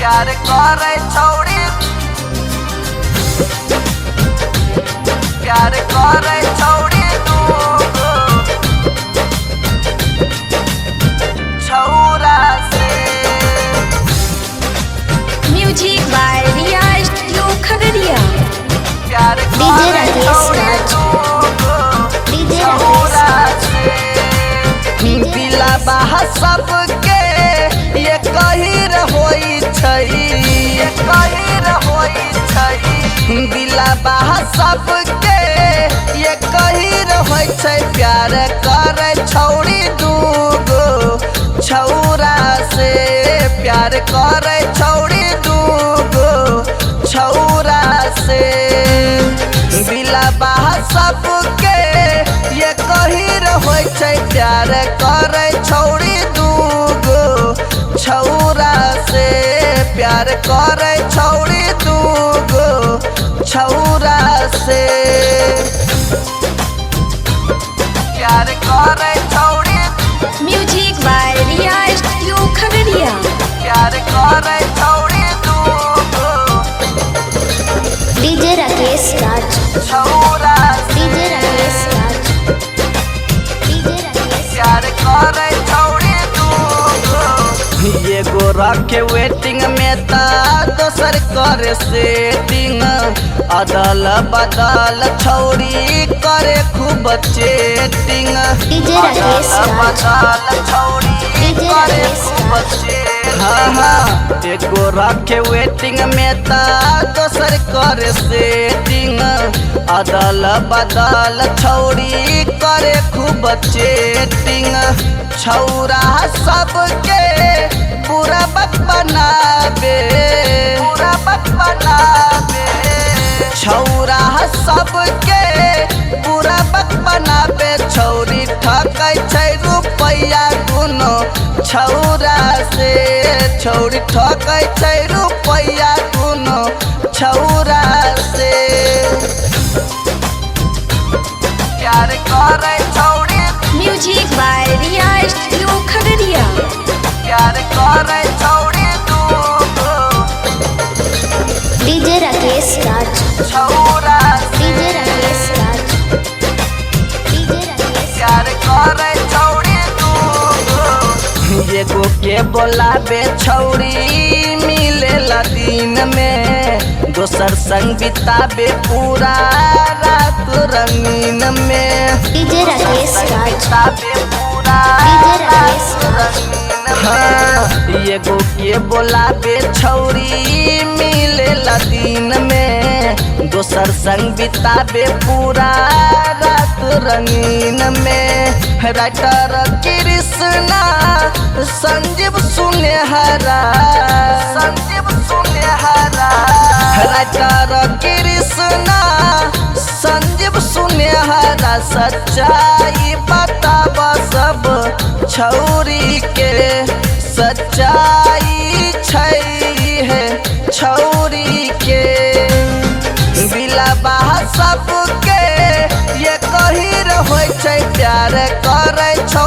प्यार करे छौड़ी, प्यार करे छौड़ी दूगो छौरा से। Music by Riya studio Khagaria. प्यार डीजे करे राकेश छौड़ी राज। दूगो डीजे छौरा से। दिला बाहा सबके ये कही रहोई छई, ये कही रहोई छई। दिला बाहा सबके ये कही रहोई छई। प्यार करे छौड़ी दूगो छौरा से, प्यार करे छौड़ी दूगो छौरा से। दिला बाहा सबके ये कही रहोई छई। प्यार करे छौड़ी दूगो छौरा से, प्यार करे छौड़ी दूगो छौरा से। प्यार करे छौड़ी, music by Riya studio Khagaria. प्यार करे छौड़ी दूगो डीजे राकेश राज। छौरा से। डीजे राकेश राज। डीजे राकेश। प्यार करे छौड़ी दूगो एगो रखे वेटिंग में ता दोसर करे सेटिंग। अदल बदल छौड़ी करे खूब चेटिंग। डीजे राकेश अदल राज। बदल छौड़ी डीजे करे राकेश खूब राज। चेटिंग। हाँ हाँ एगो रखे वेटिंग में ता दोसर करे सेटिंग। अदल बदल छौड़ी करे खूब चेटिंग। छौरा सबके पूरा बक बनाबे, पूरा बक बनाबे। छौरा सबके पूरा बक बनाबे। छौरी ठकै छै रुपैया दुनो छौरा से, छौरी ठकै छै रुपैया दुनो छौरा से। प्यार करे छौड़ी, music by Riya studio Khagaria. प्यार करे छौड़ी दूगो डीजे राकेश राज। छौरा से। डीजे राकेश राज। डीजे राकेश। प्यार करे छौड़ी दूगो एगो के बोलाबे छौड़ी मिलेला दिन में। दोसर संग बिताबे पूरा रात रंगीन में। डीजे राकेश राज। बिताबे पूरा डीजे राकेश रात राज। रंगीन में। हाँ एगो के बोलाबे छौड़ी मिलेला दिन में। दोसर संग बिताबे पूरा रात रंगीन में। राइटर कृष्णा संजीव सुनेहरा, संजीव सुनेहरा। राइटर कृष्णा संजीव सुनेहरा सच्चाई बताब सब छौरी के। सच्चाई छै है छौरी के। बिलाबा सबके ये कही रहोई छै। प्यार करे छौ